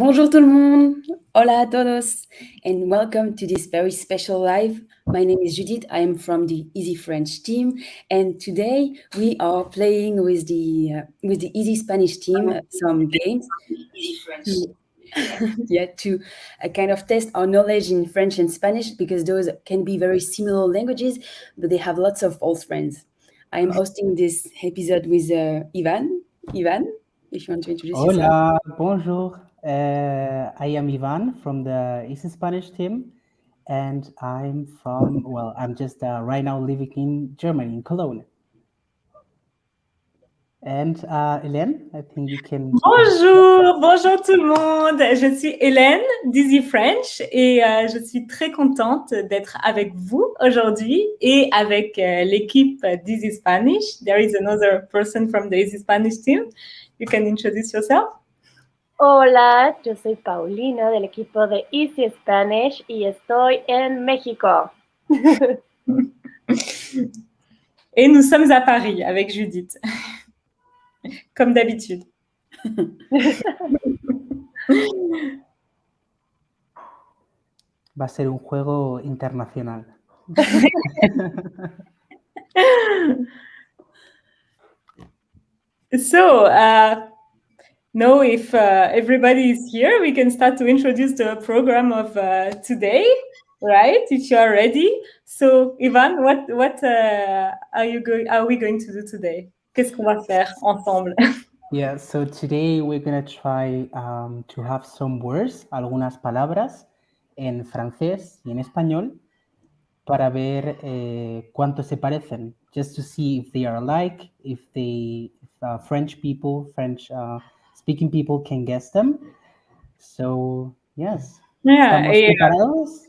Bonjour tout le monde, hola a todos, and welcome to this very special live. My name is Judith, I am from the Easy French team, and today we are playing with the Easy Spanish team some games to kind of test our knowledge in French and Spanish, because those can be very similar languages, but they have lots of old friends. I am hosting this episode with Ivan. Ivan, if you want to introduce yourself. Hola, bonjour. I am Ivan from the Easy Spanish team, and I'm just right now living in Germany, in Cologne. And Hélène, I think you can... Bonjour tout le monde. Je suis Hélène d'Easy French et je suis très contente d'être avec vous aujourd'hui et avec l'équipe d'Easy Spanish. There is another person from the Easy Spanish team. You can introduce yourself. Hola, yo soy Paulina del equipo de Easy Spanish y estoy en México. Et nous sommes à Paris avec Judith, comme d'habitude. Va a ser un juego internacional. So, now if everybody is here, we can start to introduce the program of today, right? If you are ready. So, Ivan, what are we going to do today? Qu'est-ce qu'on va faire ensemble? Yeah, so today we're going to try to have some words, algunas palabras en francés y en español para ver cuánto se parecen, just to see if they are alike, if French speaking people can guess them. So, yes. Yeah, ¿Estamos preparados?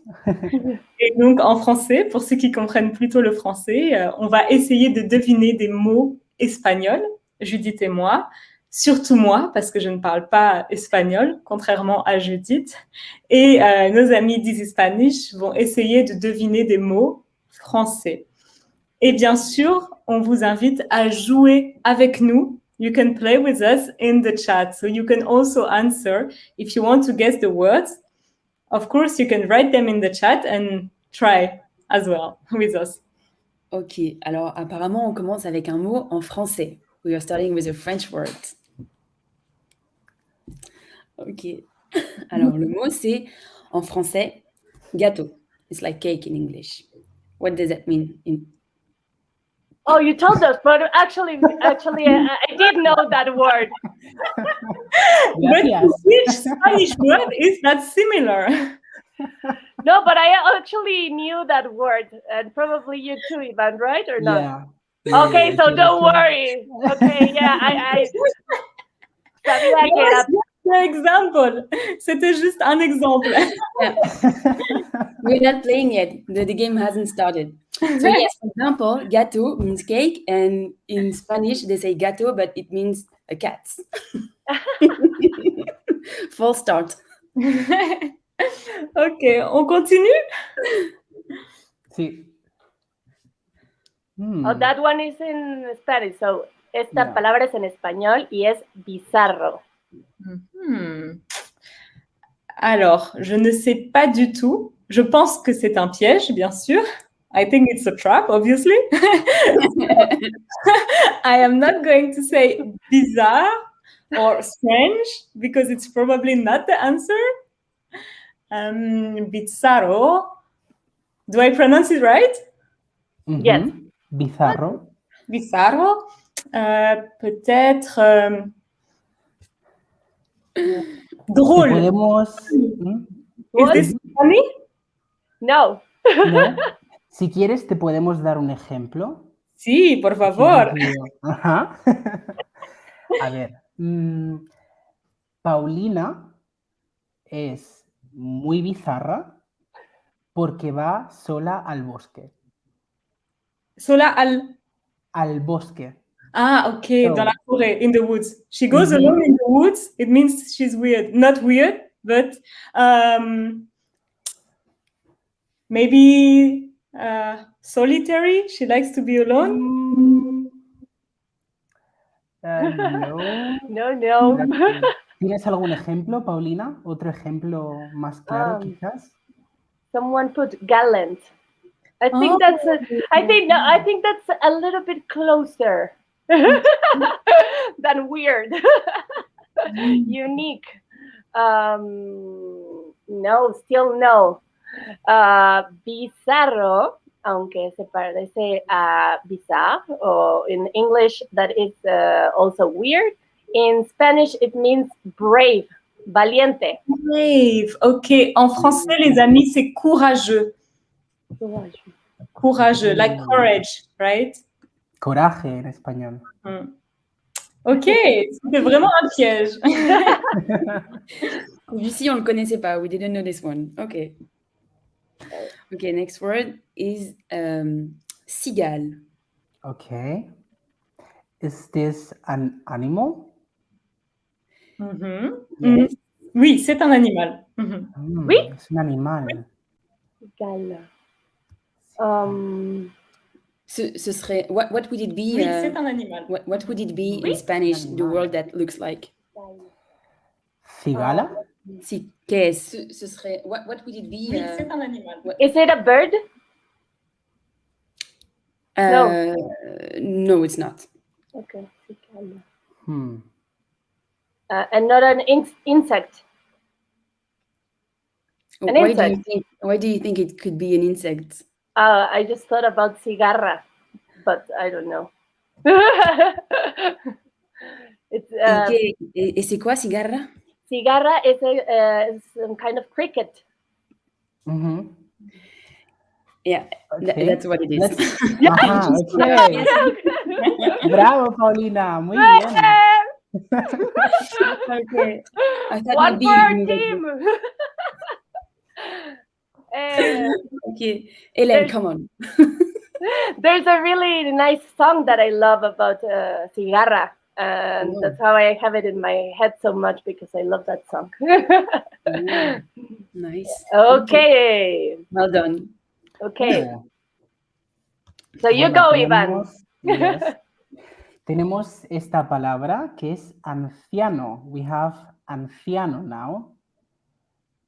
Et donc, en français, pour ceux qui comprennent plutôt le français, on va essayer de deviner des mots espagnols, Judith et moi, surtout moi, parce que je ne parle pas espagnol, contrairement à Judith. Et nos amis d'Easy Spanish vont essayer de deviner des mots français. Et bien sûr, on vous invite à jouer avec nous. You can play with us in the chat. So you can also answer if you want to guess the words. Of course, you can write them in the chat and try as well with us. Ok, alors apparemment, on commence avec un mot en français. We are starting with a French word. Ok, alors le mot c'est en français gâteau. It's like cake in English. What does that mean? Oh, you told us, but actually, I did know that word. But which Spanish word is that similar? No, but I actually knew that word, and probably you too, Ivan, right or not? Yeah. Okay, so don't worry. Okay, yeah, I sabía que era. Un exemple. C'était juste un exemple. We're not playing yet. The game hasn't started. So yes, for example, gâteau means cake, and in Spanish they say gato, but it means a cat. Full start. Ok, on continue? Sí. Oh, that one is in Spanish. So esta palabra es en español y es bizarro. Alors, je ne sais pas du tout. Je pense que c'est un piège, bien sûr. I think it's a trap, obviously. I am not going to say bizarre or strange because it's probably not the answer. Bizarro. Do I pronounce it right? Mm-hmm. Yes. Bizarro. Bizarro. Peut-être drôle. Podemos... Is this funny? No. ¿No? Si quieres, te podemos dar un ejemplo. Sí, por favor. Ajá. A ver. Paulina es muy bizarra porque va sola al bosque. Sola al bosque. Ah, okay, So, dans la forêt, in the woods. She goes alone in the woods. It means she's weird. Not weird, but maybe solitary. She likes to be alone. No. No. ¿Tienes algún ejemplo, Paulina? ¿Otro ejemplo más claro, quizás? Someone put gallant. I think that's a little bit closer than weird. Unique. No, still no. Bizarro, aunque se parece a bizarre, or in English that is also weird. In Spanish, it means brave, valiente. Brave, ok. En français, les amis, c'est courageux. Courageux, like courage, right? Coraje en español. Ok, c'était vraiment un piège. Lucie, on ne le connaissait pas. We didn't know this one. Okay. Okay, next word is cigale. Okay. Is this an animal? Yes. Oui, c'est un animal. Oui. Es un animal. Cigale. Ce serait, what would it be? Oui, c'est un animal. What would it be in Spanish, the word that looks like? Cigala? Si, ¿qué es? Ce serait, what would it be? Oui, c'est un animal. Is it a bird? No. No, it's not. Okay. Cigala. And not an insect. An insect. Why do you think it could be an insect? I just thought about cigarra, but I don't know. It's, Et c'est quoi, cigarra? Cigarra is some kind of cricket. Yeah, Okay. that's what it is. Ajá, okay. Bravo, Paulina. Muy bien. Okay. One for our team. Okay, Hélène, come on. There's a really nice song that I love about cigarra, and that's how I have it in my head so much, because I love that song. Nice. Okay. Well done. Okay. So you go, Ivan. Yes. Tenemos esta palabra que es anciano. We have anciano now.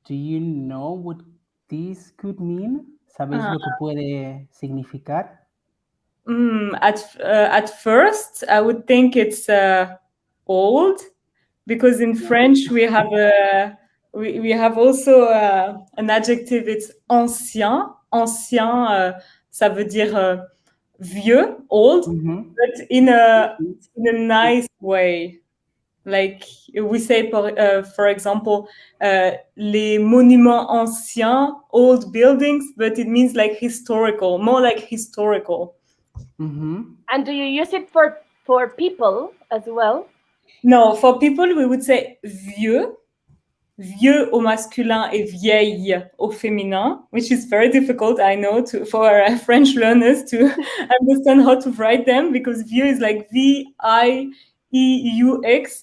Do you know what this could mean? ¿Sabéis lo que puede significar? At first, I would think it's old, because in French we have we have also an adjective. It's ancien. Ancien, ça veut dire vieux, old, but in a nice way. Like we say, for example, les monuments anciens, old buildings, but it means like historical, more like historical. And do you use it for people as well? No, for people we would say vieux. Vieux au masculin et vieille au féminin, which is very difficult, I know, for French learners to understand how to write them, because vieux is like V-I-E-U-X,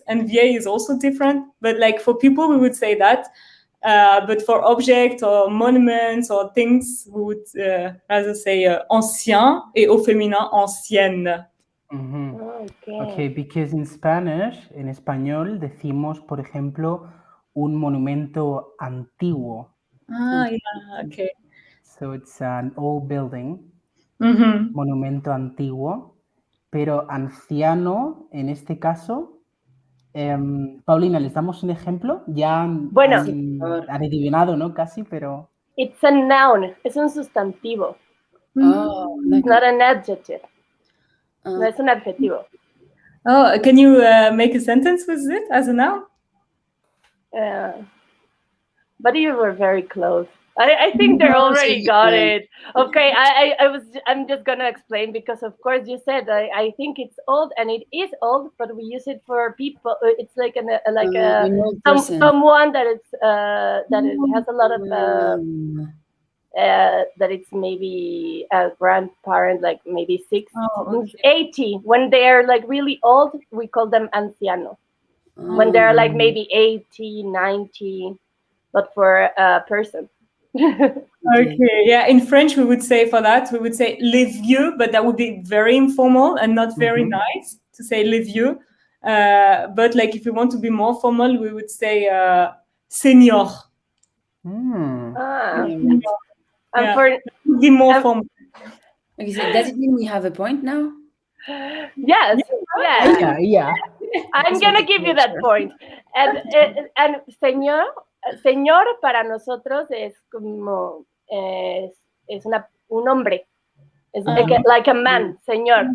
and vieille is also different. But like for people, we would say that. But for objects or monuments or things, we would rather say ancien, et au féminin, ancienne. Okay, because in Spanish, en español, decimos, por ejemplo, un monumento antiguo. Yeah, okay. So it's an old building, monumento antiguo, pero anciano, en este caso, Paulina, ¿les damos un ejemplo? Ya han adivinado, ¿no? Casi, pero... It's a noun, es un sustantivo. It's not an adjective. No es un adjetivo. Oh, can you make a sentence with it as a noun? But you were very close. I think they already got it. Okay, I'm just gonna explain, because of course you said I think it's old, and it is old, but we use it for people. It's like someone that is that it has a lot of that it's maybe a grandparent, like maybe 80. When they're like really old, we call them anciano. When they're like maybe 80, 90, but for a person. Okay, yeah. In French, we would say for that, we would say les vieux, but that would be very informal and not very nice to say les vieux. But like if we want to be more formal, we would say señor. And Yeah. for Be more formal. Okay, so does it mean we have a point now? yes, yeah. Yeah. I'm gonna give you that point. And señor para nosotros es como es un hombre. It's like a man, señor.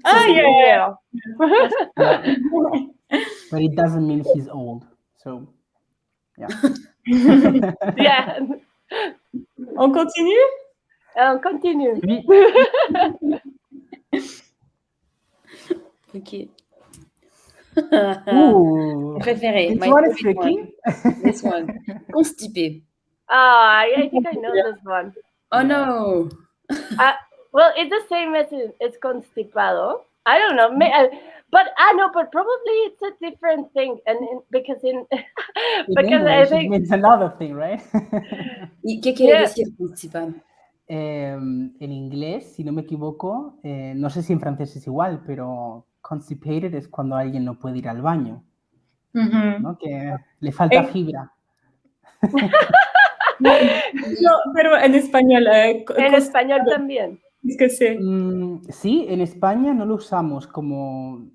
Yeah. But it doesn't mean he's old. So, yeah. Yeah. On continue? Continue. Okay. Ooh, Préféré. this My one is favorite tricky. This one. Constipé. I think I know this one. Oh no. Well, it's the same as it's constipado. I don't know, but probably it's a different thing, and because I think it means another thing, right? ¿Qué quiere decir constipado? En inglés, si no me equivoco, no sé si en francés es igual, pero constipated es cuando alguien no puede ir al baño, ¿no? Que le falta fibra. No, pero en español. En español también. Es que sí. Sí, en España no lo usamos como...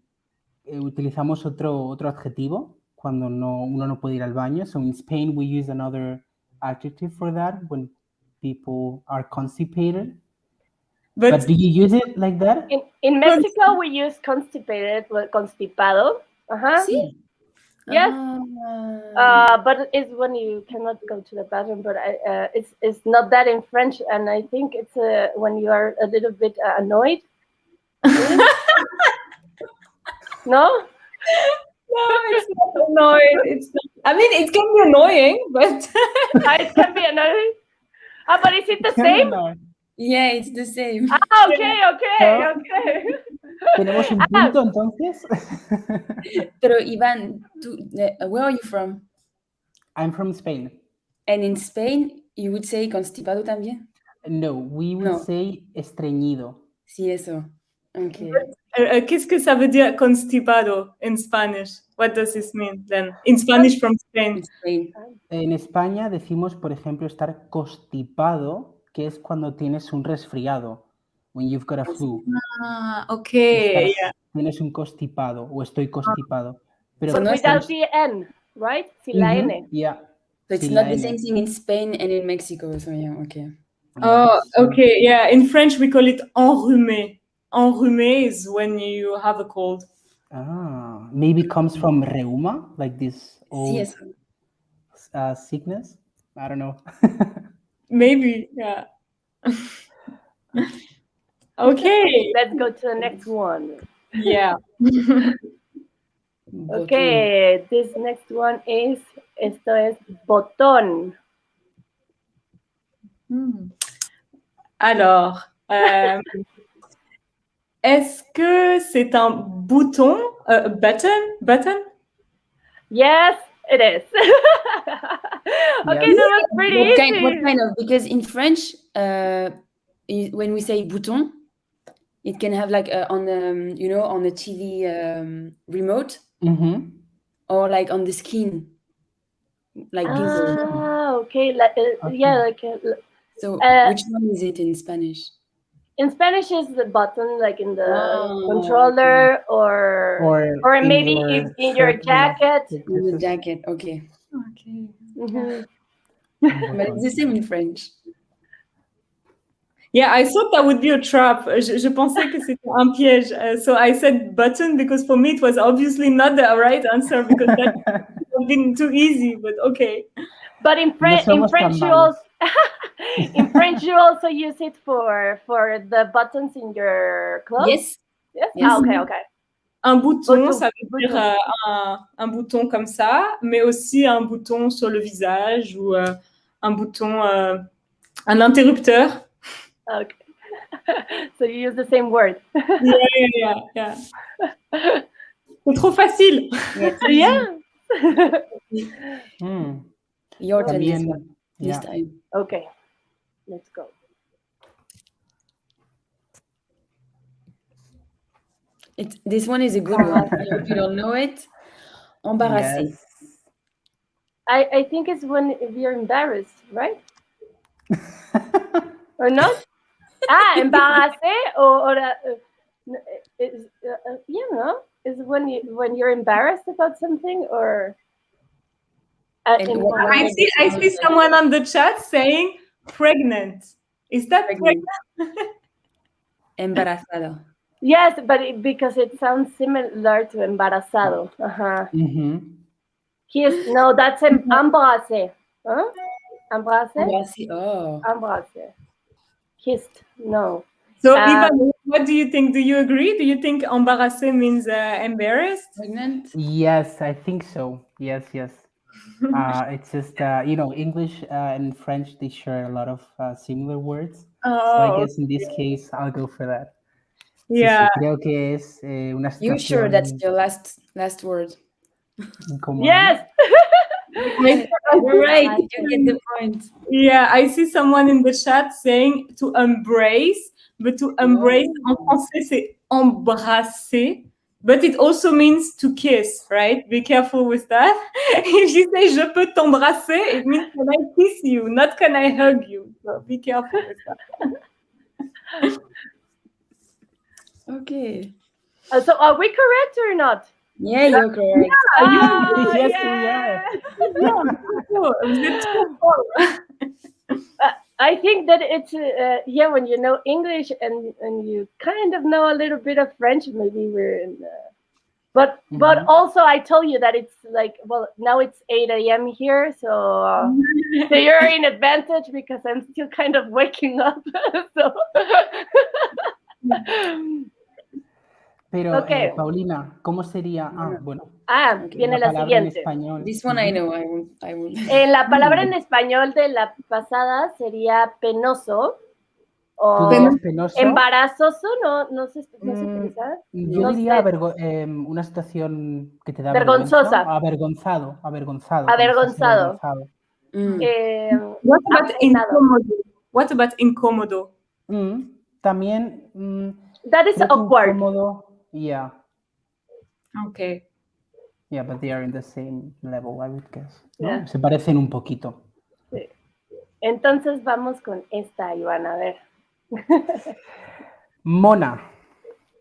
utilizamos otro adjetivo cuando uno no puede ir al baño. So in Spain we use another adjective for that when people are constipated. But do you use it like that? In Mexico we use constipated, constipado. Sí. Yes. But it's when you cannot go to the bathroom. But it's not that in French, and I think it's when you are a little bit annoyed. No, it's not annoying. It's not, I mean, it can be annoying, but it can be annoying. But is it the same? Yeah, it's the same. Okay. ¿Tenemos un punto entonces? Pero Iván, where are you from? I'm from Spain. And in Spain, you would say constipado también? No, we would say estreñido. Sí, eso. Okay. Qu'est-ce que ça veut dire constipado in Spanish? What does this mean then? In Spanish from Spain. In Spain. En España decimos, por ejemplo, estar constipado, que es cuando tienes un resfriado. When you've got a flu. Okay. Tienes un constipado o estoy constipado. Pero but without the N, right? Sin la N. Yeah. So it's not the same thing in Spain and in Mexico. So yeah, okay. Oh, okay. Yeah. In French, we call it enrhumé. Enrhumé is when you have a cold. Maybe it comes from reuma, like this old sickness. I don't know. Maybe, yeah. Okay. Let's go to the next one. Yeah. Okay, this next one is, esto es botón. Alors, est-ce que c'est un bouton, button? Yes, it is. Okay, that was pretty easy. What kind of? Because in French, when we say bouton, it can have like on the TV remote, or like on the skin, like okay. Yeah, like. So which one is it in Spanish? In Spanish, is the button like in the controller, or maybe in your jacket. In the jacket, okay. Okay. But it's the same in French. Yeah, I thought that would be a trap. Je pensais que c'était un piège. So I said button because for me it was obviously not the right answer because that would have been too easy, but okay. But in French you also use it for the buttons in your clothes? Yes. Okay. Un bouton, ça veut dire un bouton comme ça, mais aussi un bouton sur le visage ou un bouton, un interrupteur. Okay. So you use the same word. Yeah. C'est trop facile. Yeah. Your turn this time. Okay. Let's go. This one is a good one. I hope you don't know it. Embarrassé. Yes. I think it's when if you're embarrassed, right? Or not? Embarrassé or you know, is when you're embarrassed about something or. And I see someone on the chat saying pregnant. Is that pregnant? Embarazado. Yes, but because it sounds similar to embarazado. No, that's embrasé. Huh? Embrasé? Embarrassé. Oh. Embrasé. Kissed. No. So, Ivan, what do you think? Do you agree? Do you think embarrassé means embarrassed? Pregnant? Yes, I think so. Yes. It's just, English and French, they share a lot of similar words. So I guess in this case, I'll go for that. Yeah. Sí, creo que es una situación. You sure that's your last word? Incómoda. Yes. Right, you get the point. Yeah, I see someone in the chat saying to embrace, but to embrace en français c'est embrasser, but it also means to kiss, right? Be careful with that. If you say je peux t'embrasser, it means can I kiss you, not can I hug you. So be careful with that. Okay. So are we correct or not? Yeah, you're correct. Yes, we are. I think that it's when you know English and you kind of know a little bit of French, maybe we're in. But also I told you that it's like, well, now it's 8 a.m. here, so you're in advantage because I'm still kind of waking up. So. Pero, okay. Paulina, ¿cómo sería? Bueno. Viene la siguiente. En español. This one I know. I will. La palabra en español de la pasada sería penoso. O penoso. Embarazoso, no se utiliza. Yo diría una situación que te da vergonzosa. Avergonzado. What about incómodo? También. That is awkward. Incómodo. Yeah. Okay. Yeah, but they are in the same level, I would guess. Yeah. ¿No? Se parecen un poquito. Sí. Entonces vamos con esta, Iván, a ver. Mona.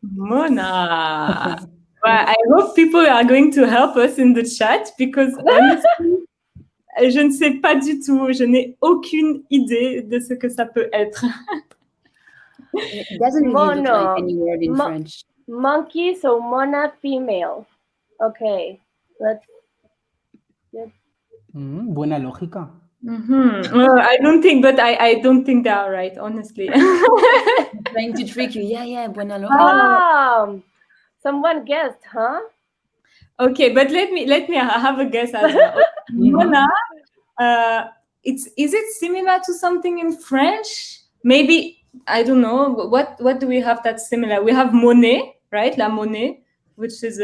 Well, I hope people are going to help us in the chat because honestly, je ne sais pas du tout, je n'ai aucune idée de ce que ça peut être. It doesn't really look like any word in French. Monkey, so mona, female. Okay, let's. Buena lógica. Well, I don't think, but I don't think they are right, honestly. Trying to trick you. Yeah, buena lógica. Someone guessed, huh? Okay, but let me have a guess as well. Mona, is it similar to something in French? Maybe, I don't know. What do we have that's similar? We have monnaie, right? La monnaie, which is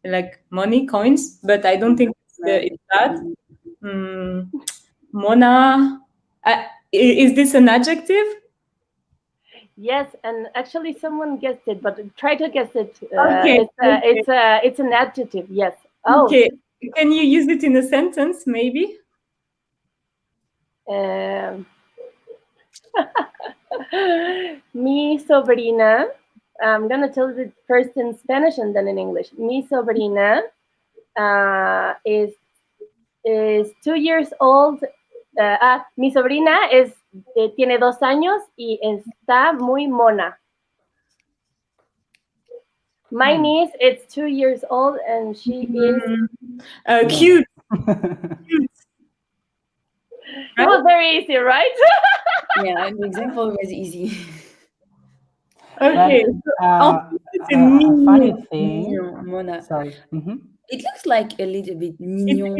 like money, coins, but I don't think it's that. Mona, is this an adjective? Yes, and actually someone guessed it, but try to guess it. Okay. It's an adjective, yes. Oh. Okay, can you use it in a sentence, maybe? Mi sobrina, I'm going to tell it first in Spanish and then in English. Mi sobrina is 2 years old. Mi sobrina tiene 2 años y está muy mona. My niece is 2 years old and she is cute. It was very easy, right? Yeah, the example was easy. Okay. Funny thing. Mona. Sorry. It looks like a little bit mignon.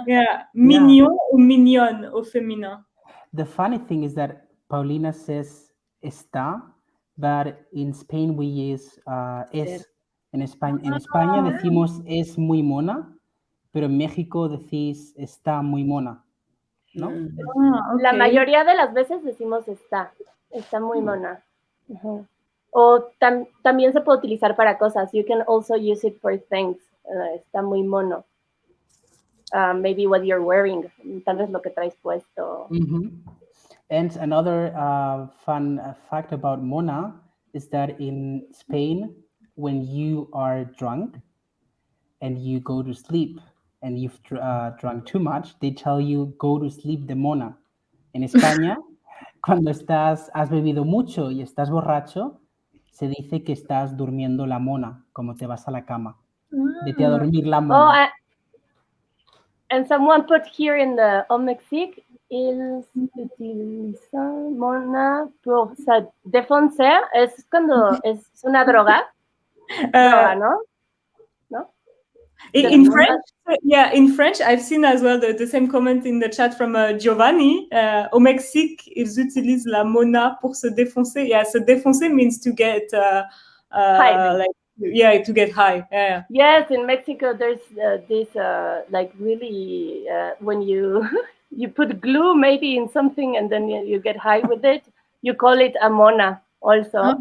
Yeah, mignon or mignonne au féminin. The funny thing is that Paulina says está, but in Spain we use es. En España decimos es muy mona, pero en México decís está muy mona, ¿no? La mayoría de las veces decimos está muy mona. O también se puede utilizar para cosas. You can also use it for things. Está muy mono. Maybe what you're wearing. Tal vez lo que traes puesto. And another fun fact about mona is that in Spain, when you are drunk and you go to sleep and you've drunk too much, they tell you go to sleep de mona. En España, cuando has bebido mucho y estás borracho, se dice que estás durmiendo la mona, como te vas a la cama. Vete a dormir la mona. And someone put here in the Mexique, ils utilizan mona pour se défoncer. Es cuando es una droga. Droga, ¿no? ¿No? In French, in French, I've seen as well the same comment in the chat from Giovanni. Au Mexique, ils utilisent la mona pour se défoncer. Yeah, se défoncer means to get high. To get high. Yeah. Yes, in Mexico, there's this like really when you you put glue maybe in something and then you get high with it. You call it a mona also.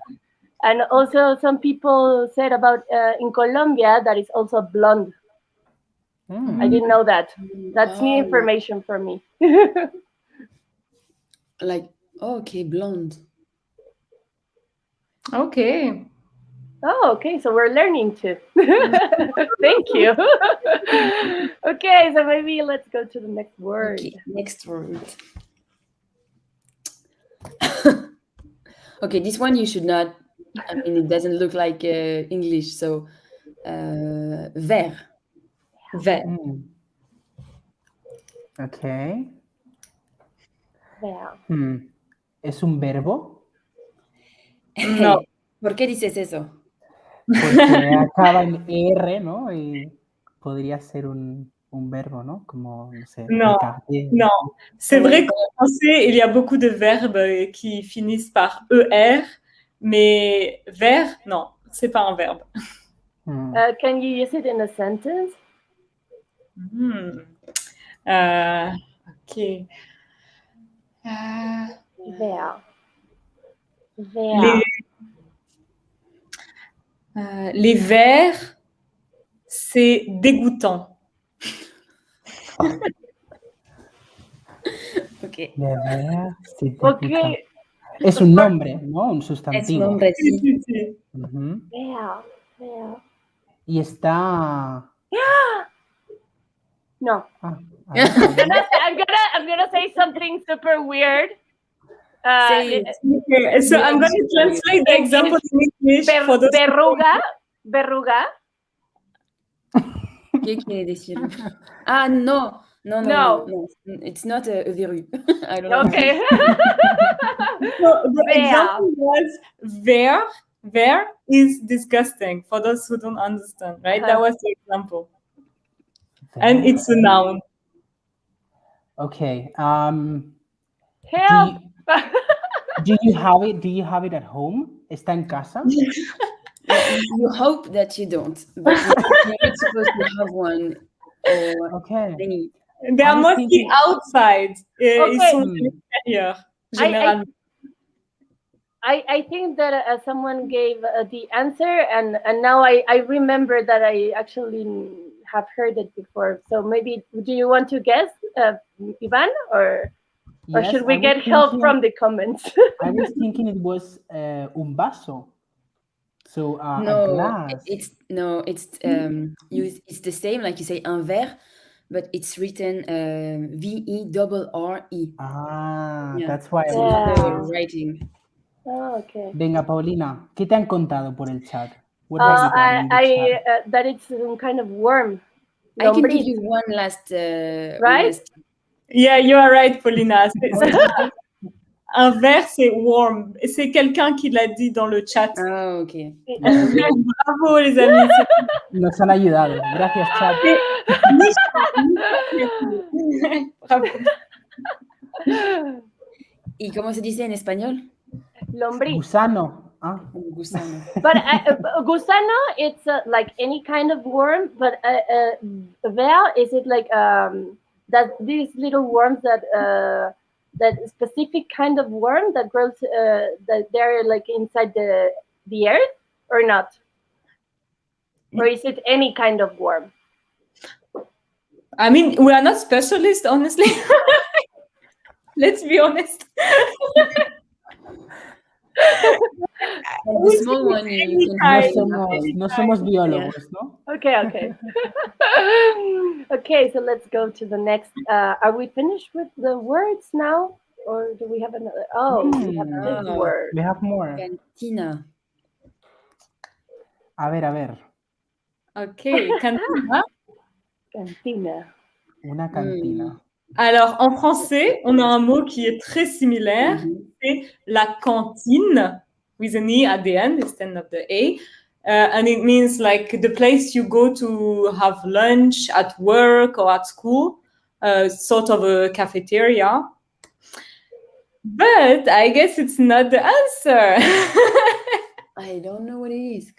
And also some people said about in Colombia that it's also blonde. I didn't know that. That's new information for me. Okay, blonde. Okay. Oh, okay. So we're learning too. Thank you. Okay, so maybe let's go to the next word. Okay, next word. Okay, this one you should not. I mean, it doesn't look like English. So, ver. Ver. Okay. Ver. ¿Es un verbo? No. ¿Por qué dices eso? Porque acaba en R, ¿no? Y podría ser un verbo, ¿no? Como, no sé. Non, non. C'est vrai qu'en français, il y a beaucoup de verbes qui finissent par ER, mais ver, non, c'est pas un verbe. Can you use it in a sentence? Ok. Ver. Ver. Les vers, c'est dégoûtant. Ok. De ver, sí, Okay. Es un nombre, ¿no? Un sustantivo. Es un nombre, sí. Ver. Y está... No. I'm gonna say something super weird. Okay, so I'm going to translate the example in English for those verruga. ¿Qué quiere decir? Ah, no. It's not a verru. I don't know. Okay. So the example was ver is disgusting for those who don't understand, right? That was the example. And it's a noun. Okay. Help. Do you have it at home? ¿Está en casa? You hope that you don't, but you're not supposed to have one. Okay. They are mostly outside. Ils sont à l'extérieur, généralement. I think that someone gave the answer, and now I remember that I actually have heard it before. So maybe, do you want to guess, Ivan, or should we get help from the comments? I was thinking it was un vaso. So a glass. It's the same, like you say un verre, but it's written VERRE. That's why I was writing. Oh, okay. Venga, Paulina, ¿qué te han contado por el chat? That it's some kind of worm. I can give you one last. Right? Yeah, you are right, Paulina. Un verre, c'est worm. C'est quelqu'un qui l'a dit dans le chat. Ah, ok. Bravo, les amis. Nos han ayudado. Gracias, chat. Bravo. ¿Y cómo se dice en español? Lombriz. Gusano. Gusano. But gusano, it's like any kind of worm, but ver, is it like that these little worms that specific kind of worm that grows that they're like inside the the earth or not? Or is it any kind of worm? I mean, we are not specialists, honestly. Let's be honest. The small one, you can No somos biólogos, ¿no? Okay. Okay, so let's go to the next. Are we finished with the words now? Or do we have another? Oh, we have this word. We have more. Cantina. A ver. Okay, cantina. Cantina. Una cantina. Alors, en français, on a un mot qui est très similaire. C'est la cantine, with an E at the end instead of the A. And it means like the place you go to have lunch at work or at school, sort of a cafeteria. But I guess it's not the answer. I don't know what it is.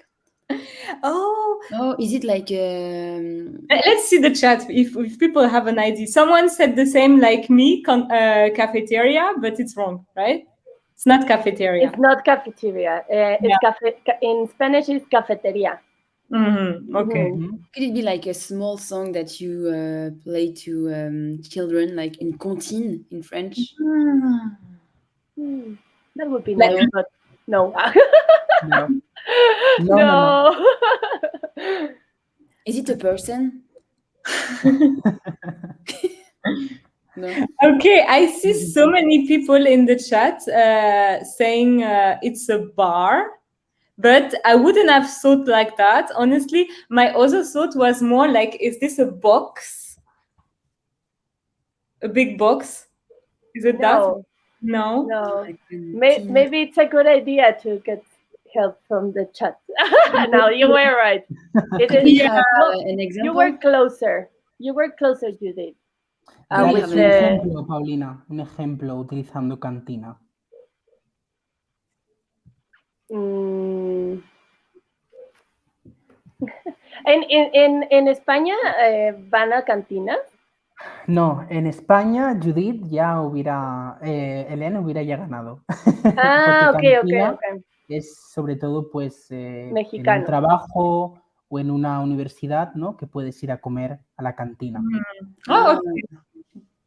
Oh, is it like let's see the chat if people have an idea. Someone said the same like me, cafeteria, but it's wrong, right? It's not cafeteria. It's not cafeteria. In Spanish, it's cafeteria. Okay. Could it be like a small song that you play to children, like in cantine in French? That would be nice, but no. No. Is it a person? No. Okay, I see so many people in the chat saying it's a bar, but I wouldn't have thought like that. Honestly, my other thought was more like, is this a box? A big box? Is it that? No. Maybe it's a good idea to get help from the chat. No, you were right. An example? You were closer. You were closer, Judith. Un ejemplo, Paulina. Un ejemplo utilizando cantina. ¿En España van a cantinas? No, en España Judith ya hubiera, Hélène hubiera ya ganado. Okay. Es sobre todo pues en Mexicano. un trabajo o en una universidad, ¿no? Que puedes ir a comer a la cantina. Oh, okay.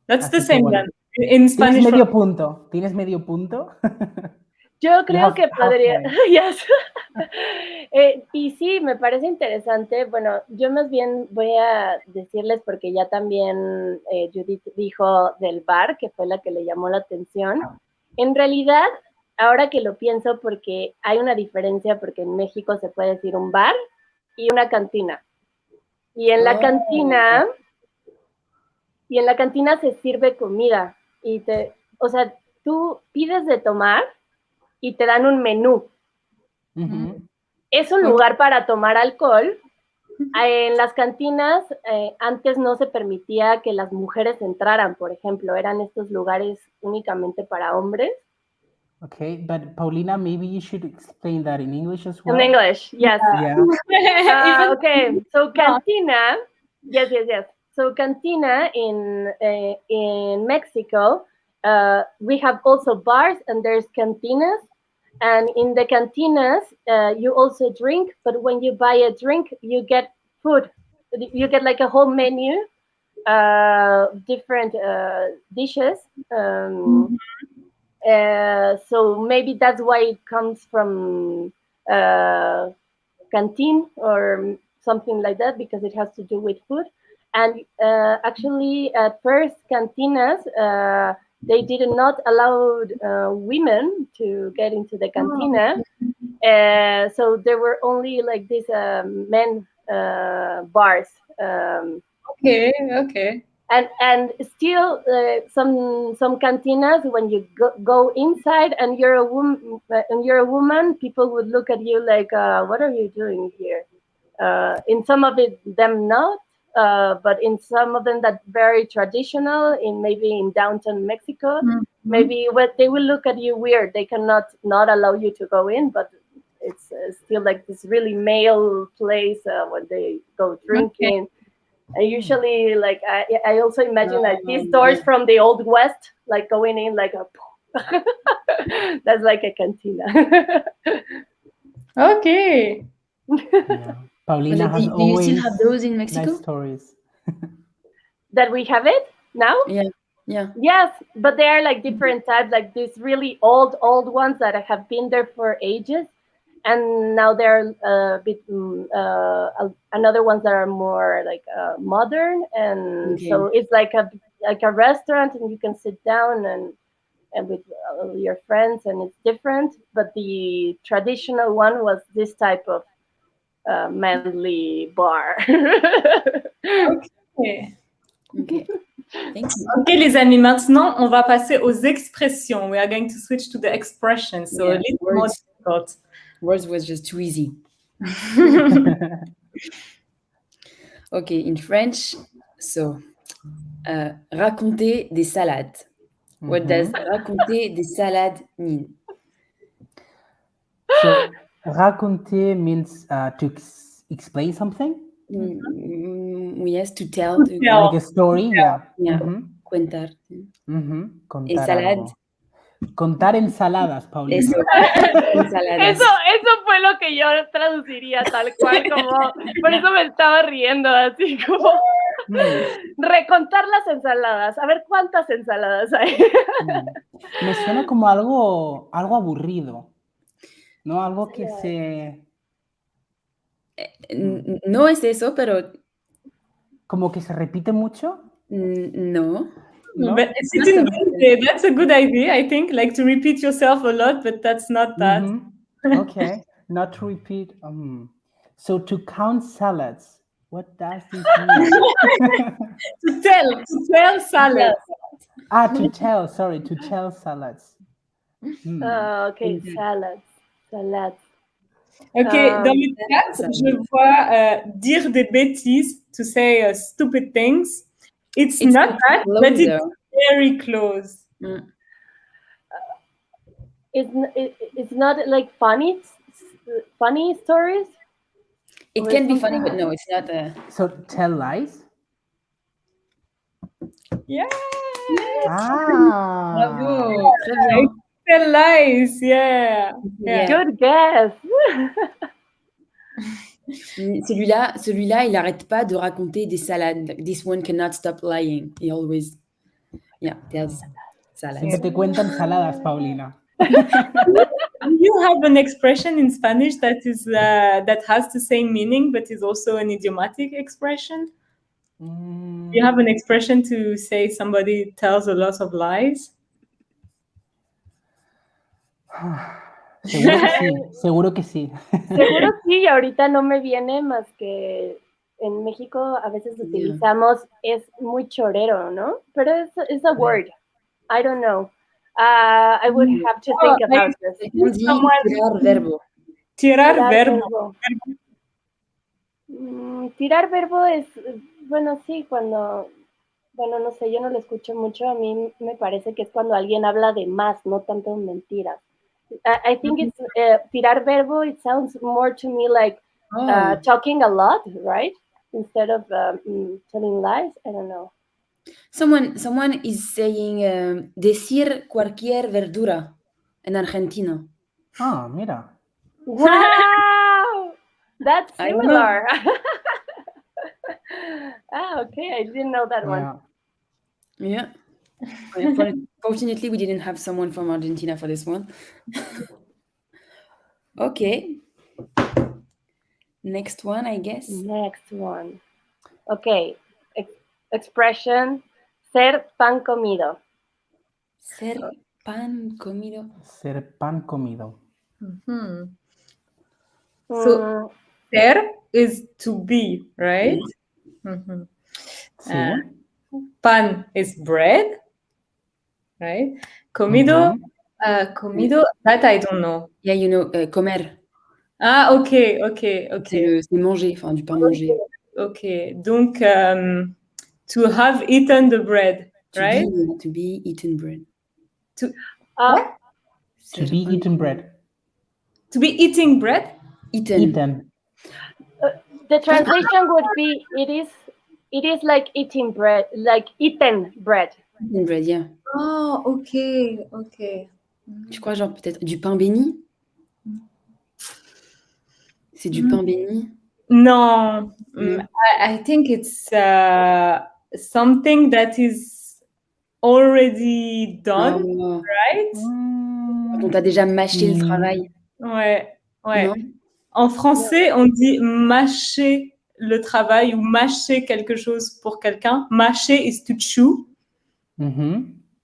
That's Así the same bueno. then. In Spanish. ¿Tienes medio punto? Yo creo que podría. Yes. Y sí, me parece interesante. Bueno, yo más bien voy a decirles, porque ya también Judith dijo del bar, que fue la que le llamó la atención. En realidad, ahora que lo pienso, porque hay una diferencia, porque en México se puede decir un bar y una cantina. Y en la cantina se sirve comida. O sea, tú pides de tomar y te dan un menú. Es un lugar para tomar alcohol. En las cantinas antes no se permitía que las mujeres entraran, por ejemplo. Eran estos lugares únicamente para hombres. Okay, but Paulina, maybe you should explain that in English as well. In English, yes. Yeah. Okay, so cantina, yes. So cantina in Mexico, we have also bars and there's cantinas. And in the cantinas, you also drink, but when you buy a drink, you get food. You get like a whole menu, different dishes. So maybe that's why it comes from canteen or something like that, because it has to do with food. And actually, at first, cantinas, they did not allow women to get into the cantina. So there were only like these men bars. Okay. And still, some cantinas, when you go inside and you're a woman, people would look at you like, "What are you doing here?" In some of them, not. But in some of them that very traditional, maybe in downtown Mexico, maybe they will look at you weird. They cannot not allow you to go in, but it's still like this really male place when they go drinking. Okay. And usually, like I also imagine like these doors from the Old West, like going in like a that's like a cantina. Okay. Yeah. Paulina has Do you always still have those in Mexico? nice stories. That we have it now? Yeah. Yes, but they are like different types, like these really old ones that have been there for ages, and now they're a bit another ones that are more like modern, and so it's like a restaurant, and you can sit down and with your friends, and it's different. But the traditional one was this type of manly bar. Okay. Thank you. Ok, les amis, maintenant, on va passer aux expressions. We are going to switch to the expressions. So a little more difficult. Words was just too easy. Okay, in French, so raconter des salades. What does raconter des salades mean? So, raconter means to explain something? Yes, to tell. Like a story, yeah. Contar. Contar Salad. algo. Contar ensaladas, Paulina. Eso, ensaladas. Eso fue lo que yo traduciría tal cual, como por eso me estaba riendo, así como recontar las ensaladas, a ver cuántas ensaladas hay. Me suena como algo aburrido, ¿no? Algo que se... No es eso, pero... ¿Como que se repite mucho? No. But that's a good idea, I think, like to repeat yourself a lot, but that's not that. Okay, not to repeat. So to count salads, what does this mean? to tell salads. To tell salads. Okay, salads. Ok, dans le chat, je vois dire des bêtises, to say stupid things. It's not that, but it's very close. It's not like funny stories? It can be funny, but no, it's not. So tell lies? Yeah. Bravo. Tell lies, yeah. Good guess. Celui-là, il n'arrête pas de raconter des salades. Like, this one cannot stop lying. He always, tells salads. Siempre te cuentan saladas, Paulina. You have an expression in Spanish that is that has the same meaning, but is also an idiomatic expression. You have an expression to say somebody tells a lot of lies. Seguro que sí. Seguro sí, ahorita no me viene más que en México a veces utilizamos, es muy chorero, ¿no? Pero es a word. I don't know. I would have to think about this. Tirar verbo. Tirar verbo. Tirar verbo es, bueno, sí, cuando, bueno, no sé, yo no lo escucho mucho, a mí me parece que es cuando alguien habla de más, no tanto mentiras. I think it's tirar verbo. It sounds more to me like talking a lot, right? Instead of telling lies. I don't know. Someone is saying decir cualquier verdura en Argentina. Ah, mira. Wow, that's similar. Okay, I didn't know that one. Yeah. Fortunately, we didn't have someone from Argentina for this one. Okay. Next one, I guess. Next one. Okay. Expression, ser pan comido. Ser pan comido. Ser pan comido. So, ser is to be, right? Sí. Pan is bread, right? Comido, comido, that I don't know. Yeah, you know, comer. Ah, okay. C'est manger, enfin du pain mangé. Okay, donc to have eaten the bread, right? To be eaten bread. What? To be eaten bread. To be eating bread? Eaten. The translation would be it is like eating bread, like eaten bread. Eaten bread, yeah. Oh, okay. Je crois genre peut-être du pain béni. C'est du pain béni? No, No. I think it's something that is already done, Oh, right? quand on t'a déjà mâché le travail. Ouais, ouais. Non? En français, on dit mâcher le travail ou mâcher quelque chose pour quelqu'un. Mâcher is to chew.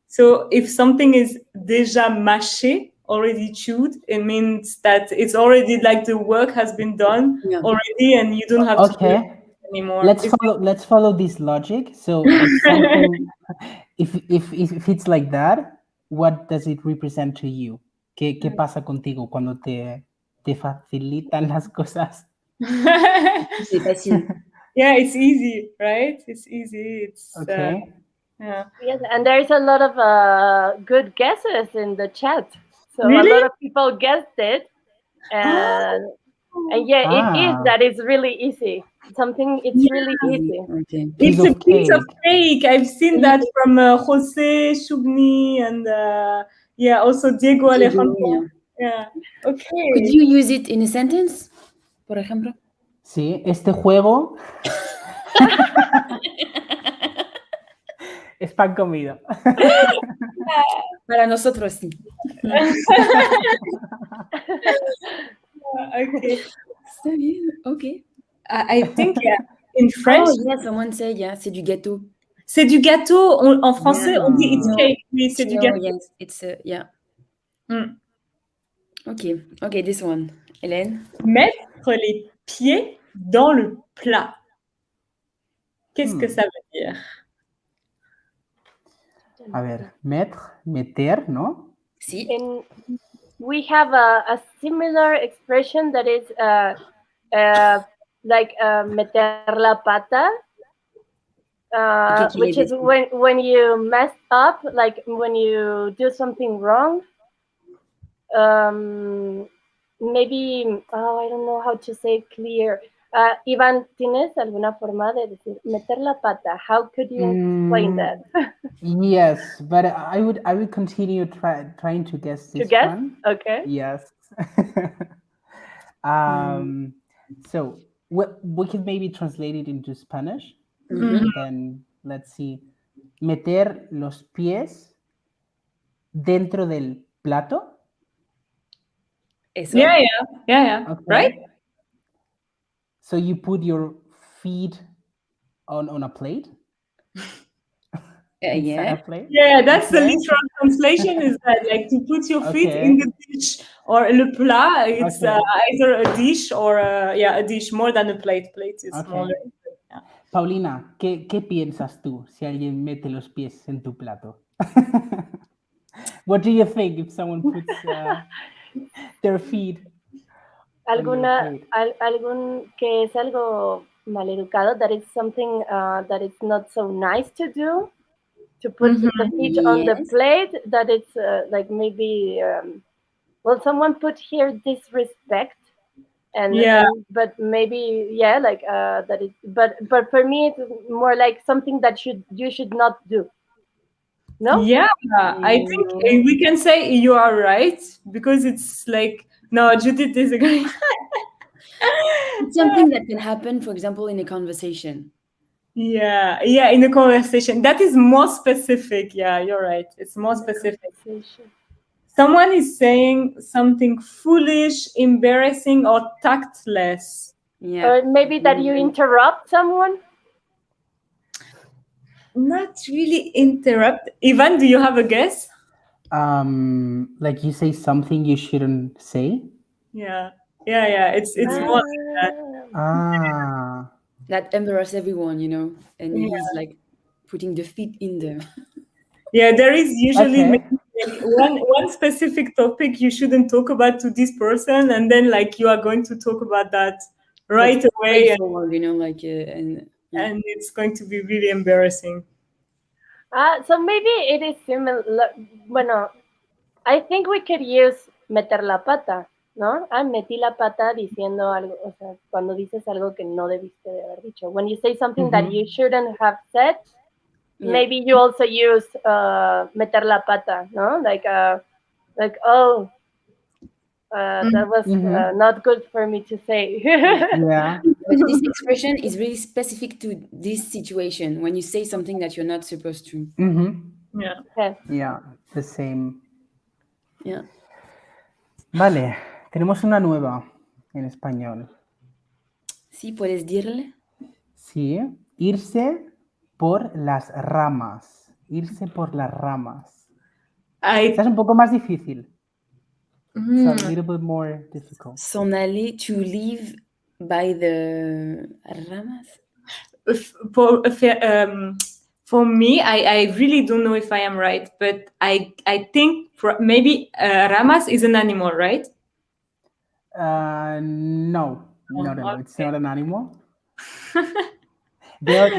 So if something is déjà mâché, already chewed, it means that it's already like the work has been done already and you don't have to do it anymore. Let's follow this logic. So if something, if it's like that, what does it represent to you? ¿Qué pasa contigo cuando te facilitan las cosas? C'est facile. Yeah, it's easy, right? It's easy. It's okay. Yeah. Yes, and there's a lot of good guesses in the chat. So Really? a lot of people guessed it, and yeah, it is that it's really easy. It's really easy. Okay. It's a piece of cake. I've seen that from Jose Shubni and also Diego Alejandro. Yeah. Okay. Could you use it in a sentence, por ejemplo? Sí, este juego es pan comido. Para nosotros sí. Okay. Está bien. Okay. I think in French. Oh, yeah, someone said, yeah, c'est du gâteau. C'est du gâteau. En français, on dit it's cake. Oui, c'est du gâteau. Yes, it's yeah. Okay, this one. Hélène? Mettre les pieds dans le plat. Qu'est-ce que ça veut dire? A ver, meter, ¿no? Sí. And we have a similar expression that is like meter la pata, which is when you mess up, like when you do something wrong. Maybe, I don't know how to say it clear. Iván, ¿tienes alguna forma de decir meter la pata? How could you explain that? Yes, but I would continue trying to guess this one. Okay. Yes. So we could maybe translate it into Spanish. Then let's see. Meter los pies dentro del plato. Eso. Yeah. Okay. Right? So you put your feet on a plate? Yeah. Yeah, that's the literal translation is that like to put your feet in the dish or le plat. It's either a dish or a dish more than a plate. Plate is smaller. Yeah. Paulina, ¿qué piensas tú si alguien mete los pies en tu plato? What do you think if someone puts their feet? Algún que es algo maleducado, that is something that is not so nice to do, to put the feet on the plate, that it's like maybe, someone put here disrespect, and but maybe, like that is, but for me, it's more like something that you should not do. No? Yeah, I think we can say you are right, because it's like, no, Judith disagrees. It's something that can happen, for example, in a conversation. Yeah, in a conversation. That is more specific. Yeah, you're right. It's more specific. Someone is saying something foolish, embarrassing, or tactless. Yeah. Or maybe that you interrupt someone? Not really interrupt. Ivan, do you have a guess? Like you say something you shouldn't say? Yeah. It's more like that. That embarrasses everyone, and he's like putting the feet in there. Yeah, there is usually one specific topic you shouldn't talk about to this person, and then like you are going to talk about that right away, and it's going to be really embarrassing. So maybe it is similar. Bueno, I think we could use meter la pata, ¿no? Metí la pata diciendo algo, o sea, cuando dices algo que no debiste de haber dicho. When you say something that you shouldn't have said, maybe you also use meter la pata, ¿no? Like that was not good for me to say. Yeah. But this expression is really specific to this situation when you say something that you're not supposed to. Yeah. Okay. Yeah, the same. Yeah. Vale, tenemos una nueva en español. Sí, puedes dirle. Sí, irse por las ramas. Irse por las ramas. Esta es un poco más difícil. It's a little bit more difficult. S'en aller, to leave by the ramas. For me, I really don't know if I am right, but I think maybe ramas is an animal, right? No, it's not an animal.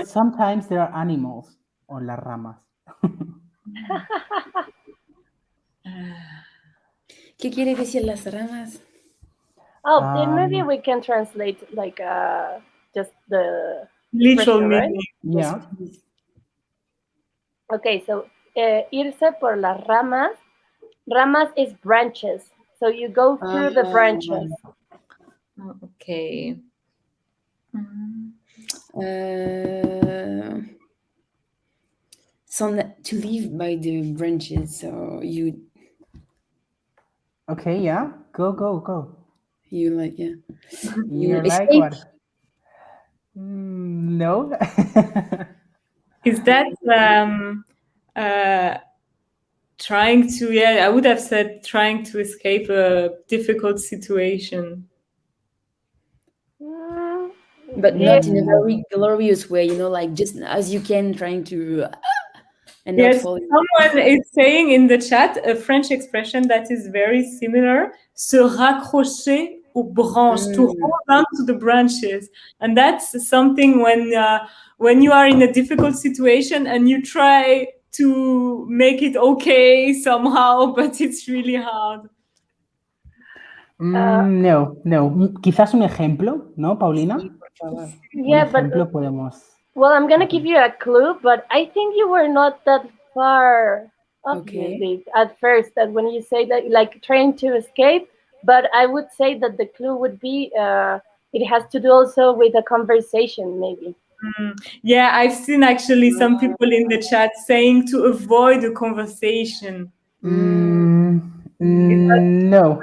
Sometimes there are animals on las ramas. ¿Qué quiere decir las ramas? Oh, then maybe we can translate like just the literal right? meaning. Yeah. Okay, so irse por las ramas. Ramas is branches. So you go through the branches. Okay. To leave by the branches. So you. Okay, yeah. Go. You like, yeah. You're like escape. what? No. Is that trying to? Yeah, I would have said trying to escape a difficult situation. But not in a very glorious way, like just as you can, trying to and not fall. Someone is saying in the chat a French expression that is very similar: se raccrocher aux branches, to hold on to the branches, and that's something when you are in a difficult situation and you try to make it okay somehow, but it's really hard. No. Quizás un ejemplo, ¿no, Paulina? Yeah, un ejemplo podemos. Well, I'm gonna give you a clue, but I think you were not that far up maybe at first. That when you say that, like trying to escape, but I would say that the clue would be it has to do also with a conversation, maybe. Yeah, I've seen actually some people in the chat saying to avoid a conversation. No.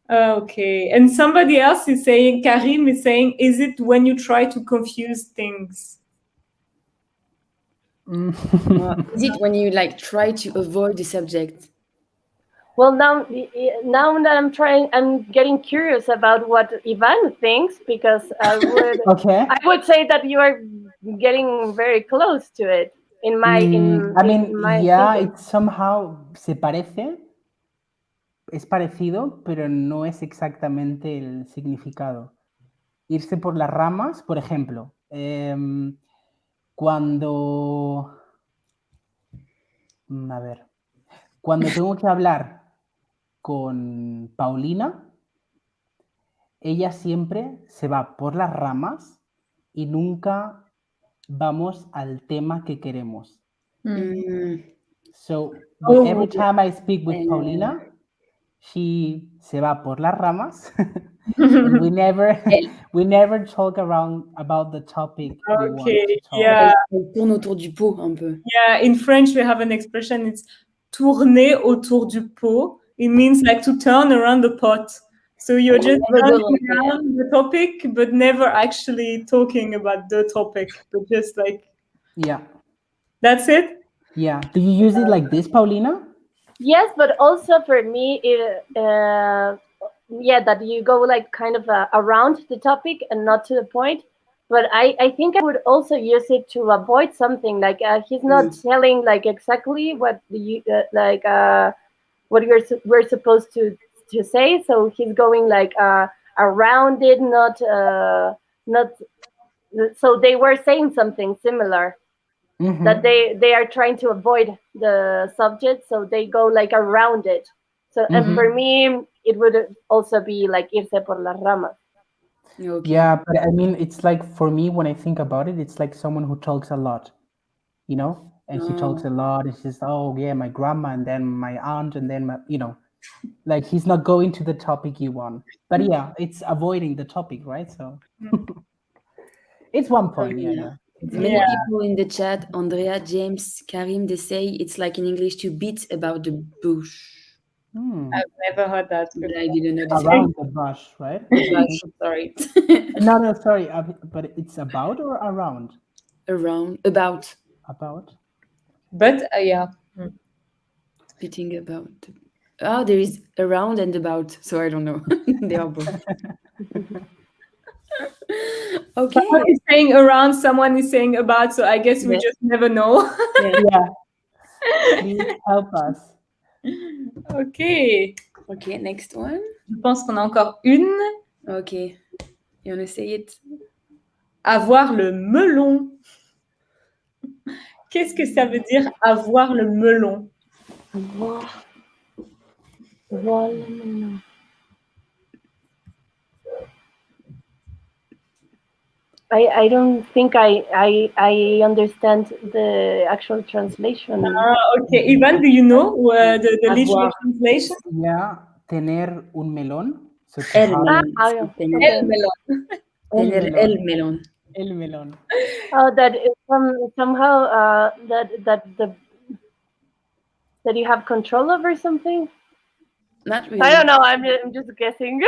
Okay, and somebody else is saying, Karim is saying, is it when you try to confuse things? Is it when you try to avoid the subject? Well, now that I'm getting curious about what Ivan thinks, because I would say that you are getting very close to it. It's somehow se parece. Es parecido, pero no es exactamente el significado. Irse por las ramas, por ejemplo, cuando tengo que hablar con Paulina, ella siempre se va por las ramas y nunca vamos al tema que queremos. So, every time I speak with Paulina, she se va por las ramas and we never talk about the topic we want to talk. Yeah. Elle tourne autour du pot un peu. Yeah, in French we have an expression, it's tourner autour du pot. It means like to turn around the pot. So you're just turning around the topic, but never actually talking about the topic, but just like... Yeah. That's it? Yeah. Do you use it like this, Paulina? Yes, but also for me, that you go like kind of around the topic and not to the point. But I think I would also use it to avoid something. Like he's not telling like exactly what what we're supposed to say. So he's going like around it, not. So they were saying something similar. That they are trying to avoid the subject, so they go like around it. So and for me, it would also be like irse por las ramas. Okay. Yeah, but I mean, it's like for me when I think about it, it's like someone who talks a lot, and he talks a lot. It's just my grandma, and then my aunt, and then Like he's not going to the topic you want. But yeah, it's avoiding the topic, right? So it's 1 point. Yeah. Many people in the chat, Andrea, James, Karim, they say it's like in English to beat about the bush. I've never heard that before. I didn't know this. Around the bush, right? Bush, sorry. No, sorry. But it's about or around? Around, about. About. But yeah. Beating about. Oh, there is around and about, so I don't know. They are both. Okay. Someone is saying around, someone is saying about, so I guess we just never know. Yeah. Please help us. Okay. Okay, next one. Je pense qu'on a encore une. Okay. You want to say it? Avoir le melon. Qu'est-ce que ça veut dire avoir le melon? Avoir le melon. I don't think I understand the actual translation. Okay. Ivan, do you know the literal translation? Yeah, tener un melón. So El have melón. El melón. Tener el melón. el melón. Oh, that is somehow that you have control over something. Not really. I don't know. I'm just guessing.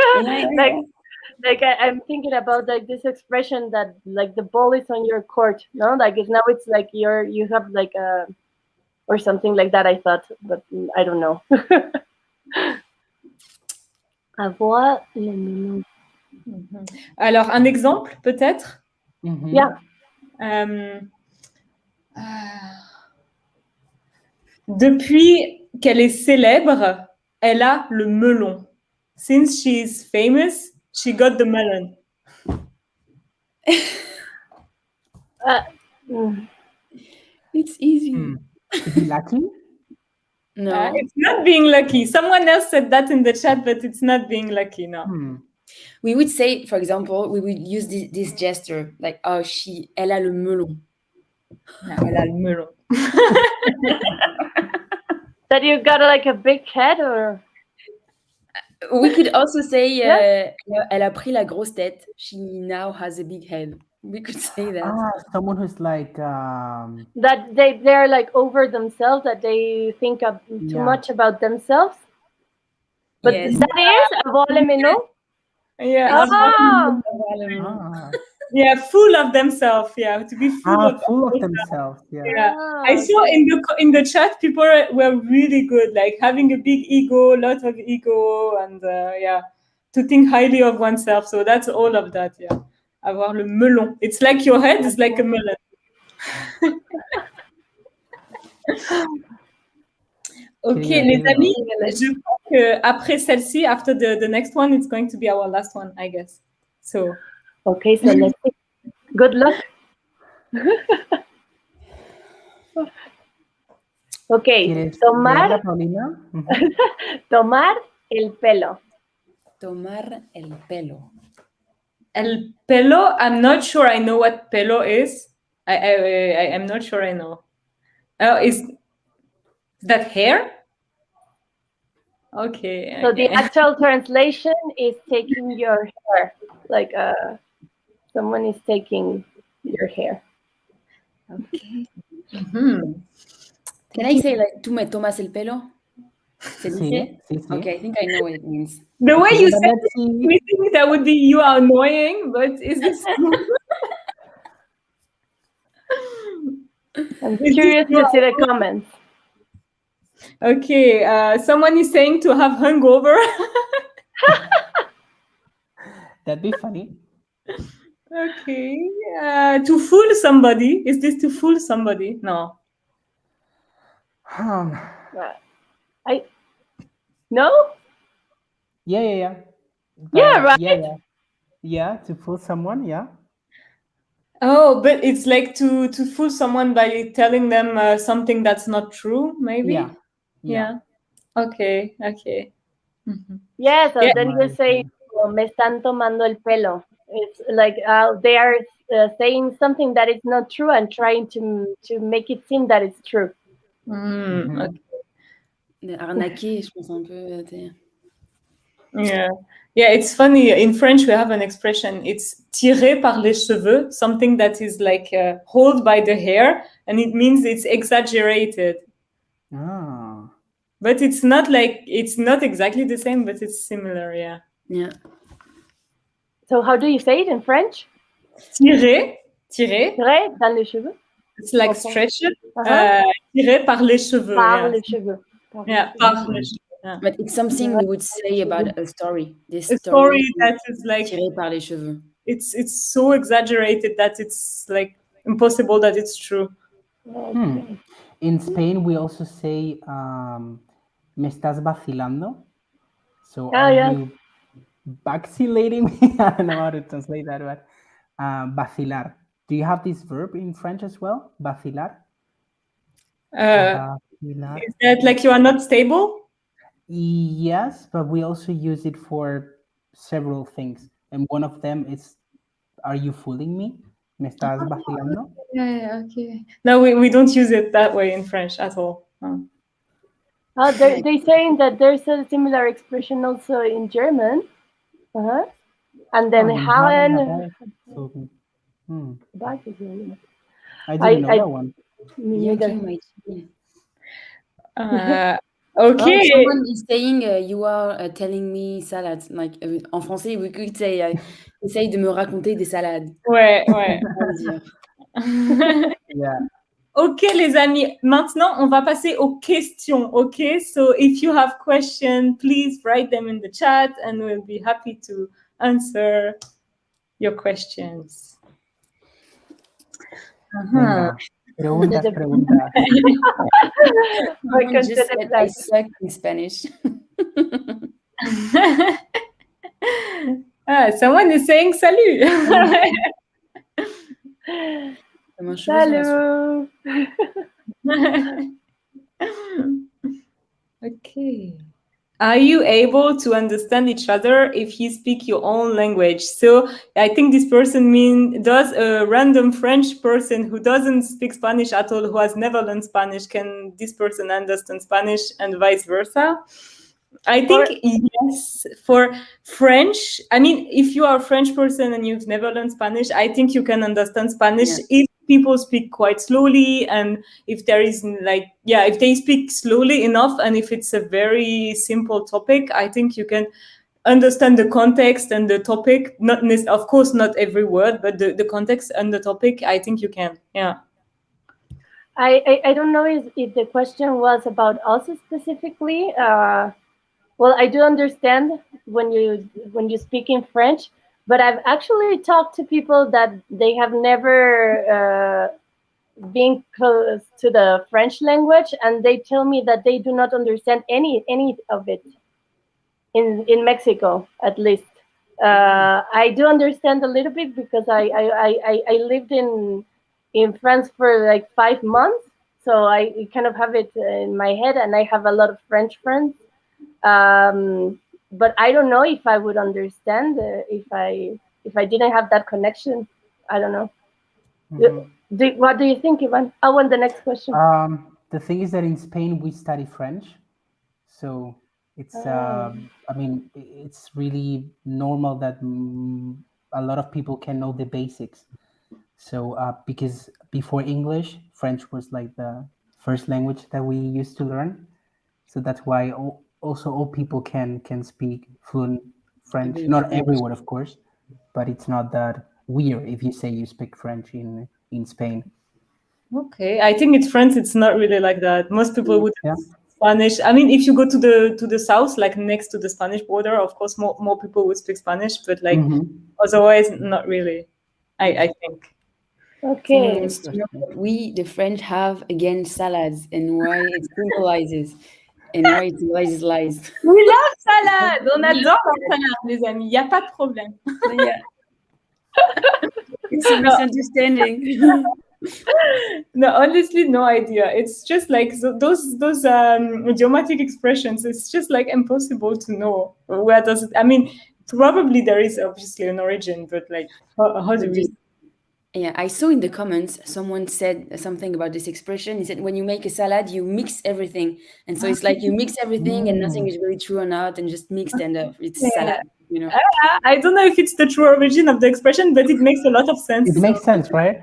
Like I'm thinking about like this expression that like the ball is on your court. No, like now it's like you have like a or something like that. I thought, but I don't know. Avoir le melon. Alors, un exemple, peut-être? Yeah. Depuis qu'elle est célèbre, elle a le melon. Since she is famous, she got the melon. It's easy. To be lucky? No. It's not being lucky. Someone else said that in the chat, but it's not being lucky, no. We would say, for example, we would use this gesture, like, oh, elle a le melon. Elle a le melon. That you got like a big head, or we could also say, elle a pris la grosse tête. She now has a big head. We could say that. Someone who's like that they're like over themselves, that they think of too much about themselves. But that is avoir le melon. Yeah. Yeah, full of themselves. Yeah, to be full of themselves. Yeah. I saw in the chat people were really good, like having a big ego, lot of ego, and to think highly of oneself. So that's all of that. Yeah, avoir le melon. It's like your head is like a melon. Okay, les amis, je crois que après celle-ci, after the next one, it's going to be our last one, I guess. So. Okay, so let's see. Good luck. Okay, tomar el pelo. Tomar el pelo. El pelo, I'm not sure I know what pelo is. I'm not sure I know. Is that hair? Okay. So the actual translation is taking your hair, like someone is taking your hair. Okay. Can I say like, tú me tomas el pelo? Sí. Okay, I think I know what it means. The way you said it, we think that would be you are annoying, but is this true? I'm curious to see the comments. Okay, someone is saying to have hungover. That'd be funny. Okay, to fool somebody. Is this to fool somebody? No. No? Yeah. Yeah, right? Yeah, to fool someone, yeah. Oh, but it's like to fool someone by telling them something that's not true, maybe? Yeah. Okay. Yeah, so then you say, me están tomando el pelo. It's like they are saying something that is not true and trying to make it seem that it's true. Okay. Arnaquer, je pense un peu. Yeah, it's funny. In French, we have an expression. It's tiré par les cheveux, something that is like hold by the hair, and it means it's exaggerated. Ah. But it's not exactly the same, but it's similar. Yeah. Yeah. So how do you say it in French? Tiré. Tiré dans les cheveux. It's like stretch it. Tiré par les cheveux. Par les cheveux. Par les cheveux. Yeah. But it's something we would say about a story. This story that is like tiré par les cheveux. It's so exaggerated that it's like impossible that it's true. In Spain, we also say "me estás vacilando." So are you vacilating me? I don't know how to translate that, but vacilar. Do you have this verb in French as well? Vacilar. Is that like you are not stable? Yes, but we also use it for several things, and one of them is, "Are you fooling me? ¿Me estás vacilando?" Yeah, okay. No, we don't use it that way in French at all. They're saying that there's a similar expression also in German. And then Hélène. I didn't know that one. Okay. Someone is saying you are telling me salades. Like en français, we could say essaye de me raconter des salades. Ouais. Yeah. Ok, les amis. Maintenant, on va passer aux questions. Ok, so if you have questions, please write them in the chat, and we'll be happy to answer your questions. Preguntas. Someone just said I suck in Spanish. Someone is saying salut. Salut. Okay. Are you able to understand each other if you speak your own language? So I think this person does a random French person who doesn't speak Spanish at all, who has never learned Spanish, can this person understand Spanish and vice versa? I think yes. For French, I mean, if you are a French person and you've never learned Spanish, I think you can understand Spanish if people speak quite slowly, and if there is if they speak slowly enough, and if it's a very simple topic, I think you can understand the context and the topic. Of course, not every word, but the context and the topic, I think you can. Yeah. I don't know if the question was about us specifically. Well, I do understand when you speak in French, but I've actually talked to people that they have never been close to the French language, and they tell me that they do not understand any of it. In Mexico, at least, I do understand a little bit because I lived in France for like 5 months, so I kind of have it in my head, and I have a lot of French friends. But I don't know if I would understand if I didn't have that connection. I don't know. What do you think, Ivan? I want the next question. The thing is that in Spain we study French, so it's I mean, it's really normal that a lot of people can know the basics. So because before English, French was like the first language that we used to learn. So that's why also all people can speak fluent French. Not everyone, of course, but it's not that weird if you say you speak French in Spain. Okay, I think in France it's not really like that. Most people would Spanish. I mean, if you go to the south, like next to the Spanish border, of course more people would speak Spanish, but like otherwise not really. I think. Okay. We, the French, have against salads and why it symbolizes lies. We love salad. On adore la salade, les amis. Il n'y a pas de problème. It's a misunderstanding. No, honestly, no idea. It's just like those idiomatic expressions. It's just like impossible to know where does it. I mean, probably there is obviously an origin, but like how do we? Yeah, I saw in the comments someone said something about this expression. He said when you make a salad, you mix everything, and so it's like you mix everything, and nothing is really true or not, and just mixed, and it's salad. You know. I don't know if it's the true origin of the expression, but it makes a lot of sense. It makes sense, right?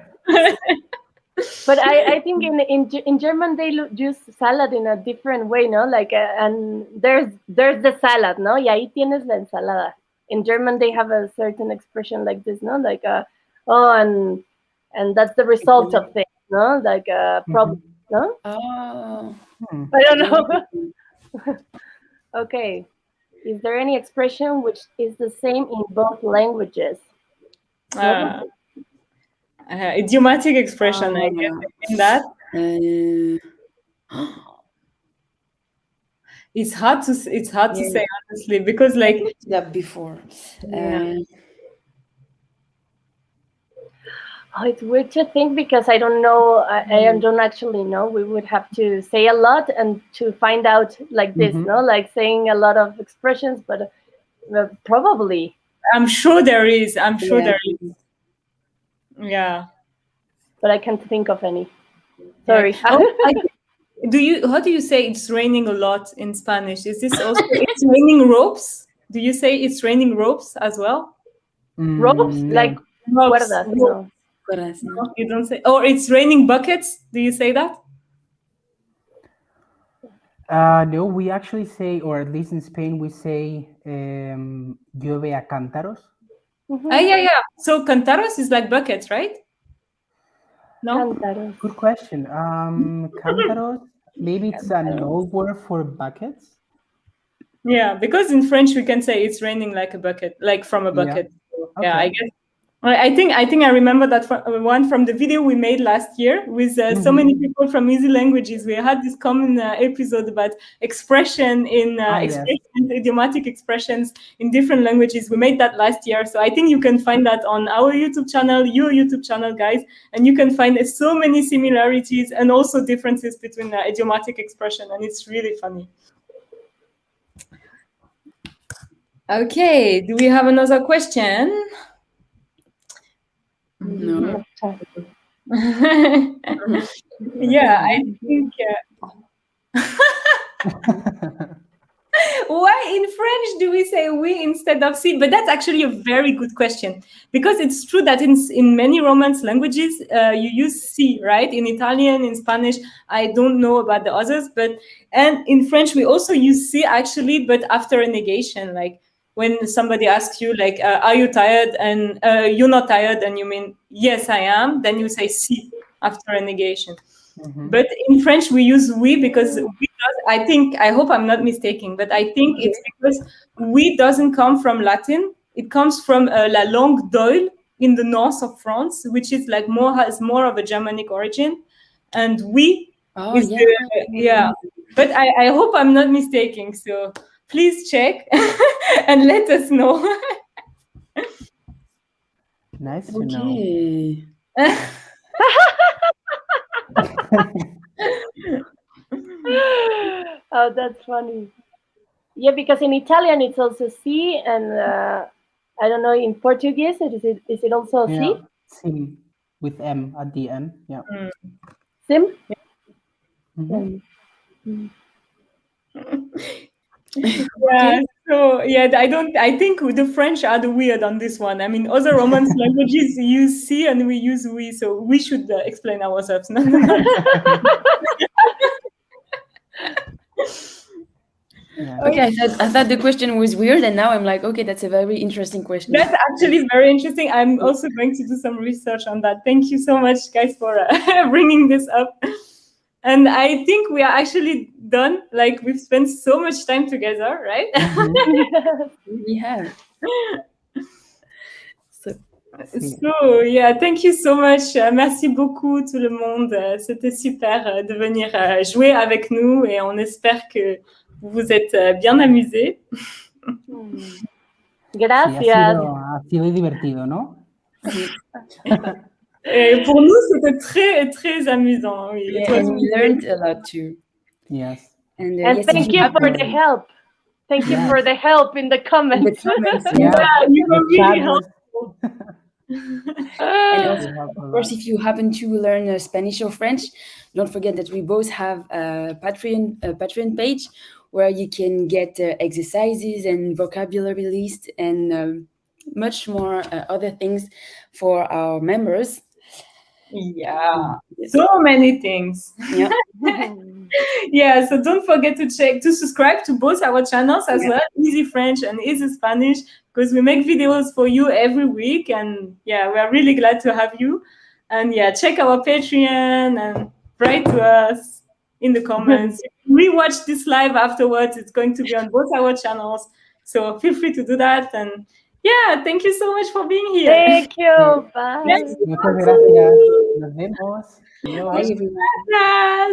But I think in German they use salad in a different way, no? Like and there's the salad, no? Y ahí tienes la ensalada. In German they have a certain expression like this, no? Like oh, and that's the result of things, no? Like problem, no? Oh. I don't know. Okay. Is there any expression which is the same in both languages? Idiomatic expression, I guess, in that. It's hard to say, honestly, because like that before. It's weird to think because I don't know. I don't actually know. We would have to say a lot and to find out like this, no? Like saying a lot of expressions, but probably. I'm sure there is. I'm sure there is. Yeah. But I can't think of any. Sorry. How do you say it's raining a lot in Spanish? Is this also it's raining ropes? Do you say it's raining ropes as well? Ropes? Like ropes. No. No, you don't say. Or it's raining buckets. Do you say that? No, we actually say, or at least in Spain, we say llueve a cántaros. Yeah. So cántaros is like buckets, right? No. Cántaros. Good question. Cántaros, maybe it's an old word for buckets. Yeah, because in French we can say it's raining like a bucket, like from a bucket. Yeah, so, yeah, I guess. I think I remember that one from the video we made last year with so many people from Easy Languages. We had this common episode about expression in idiomatic expressions in different languages. We made that last year, so I think you can find that on our YouTube channel, your YouTube channel, guys, and you can find so many similarities and also differences between idiomatic expression, and it's really funny. Okay, do we have another question? No. Yeah, I think. Why in French do we say oui instead of si? But that's actually a very good question, because it's true that in many Romance languages you use si, right? In Italian, in Spanish, I don't know about the others, and in French we also use si actually, but after a negation, like when somebody asks you, like, are you tired? And you're not tired, and you mean, yes, I am. Then you say si after a negation. But in French, we use oui because I hope I'm not mistaken, but I think it's because oui doesn't come from Latin. It comes from la langue d'oil in the north of France, which is like has more of a Germanic origin. And oui is But I hope I'm not mistaken. So please check and let us know. Nice to know. Oh, that's funny. Yeah, because in Italian it's also si, and I don't know, in Portuguese is it also si? Sim with M at the end. Yeah. Sim. Yeah, so I think the French are the weird on this one. I mean, other Romance languages use si and we use oui, so we should explain ourselves. Okay, I thought the question was weird, and now I'm like, okay, that's a very interesting question. That's actually very interesting. I'm also going to do some research on that. Thank you so much, guys, for bringing this up. And I think we are actually done. Like, we've spent so much time together, right? We have. So, yeah, thank you so much. Merci beaucoup tout le monde. C'était super de venir jouer avec nous et on espère que vous vous êtes bien amusés. Gracias. Ha sido divertido, ¿no? Et pour nous, c'était très, très amusant. Oui. Yeah, and we learned a lot too. Yes. And thank you for the help. Thank you for the help in the comments. Yeah, you were really helpful. And also, of course, if you happen to learn Spanish or French, don't forget that we both have a Patreon page where you can get exercises and vocabulary list and much more other things for our members. Yeah, so many things. Yeah. Yeah, so don't forget to subscribe to both our channels as well, Easy French and Easy Spanish, because we make videos for you every week. And yeah, we are really glad to have you. And yeah, check our Patreon and write to us in the comments. Rewatch this live afterwards. It's going to be on both our channels. So feel free to do that. And yeah, thank you so much for being here. Thank you. Bye. Muchas gracias. Nos vemos. Adiós. Bye, everyone. Gracias.